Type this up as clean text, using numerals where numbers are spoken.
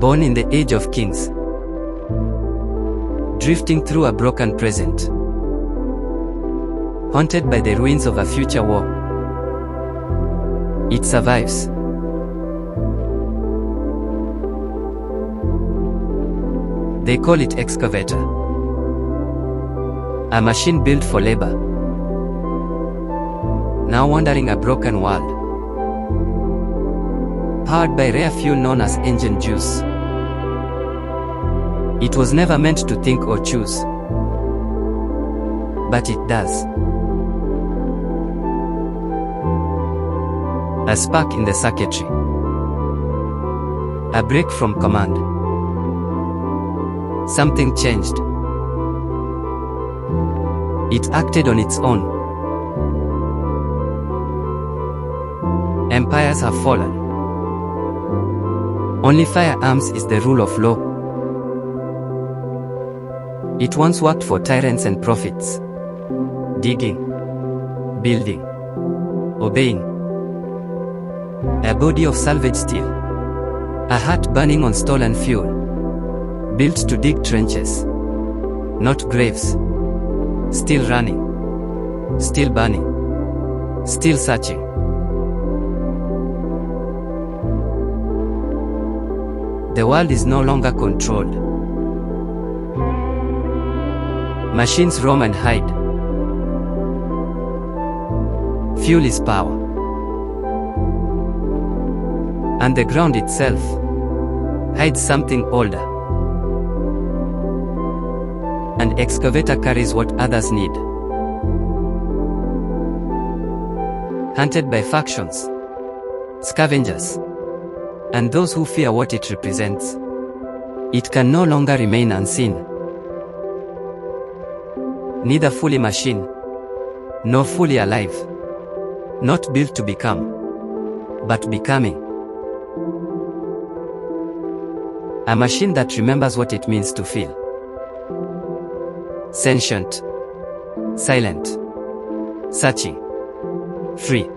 Born in the age of kings, drifting through a broken present, haunted by the ruins of a future war. It survives. They call it Excavator, a machine built for labor, now wandering a broken world, powered by rare fuel known as engine juice. It was never meant to think or choose, but it does. A spark in the circuitry, a break from command. Something changed. It acted on its own. Empires have fallen. Only firearms is the rule of law. It once worked for tyrants and prophets. Digging, building, obeying. A body of salvage steel. A heart burning on stolen fuel. Built to dig trenches, not graves. Still running, still burning, still searching. The world is no longer controlled. Machines roam and hide. Fuel is power. And the ground itself hides something older. An excavator carries what others need. Hunted by factions, scavengers, and those who fear what it represents, it can no longer remain unseen. Neither fully machine, nor fully alive. Not built to become, but becoming. A machine that remembers what it means to feel. Sentient, silent, searching, free.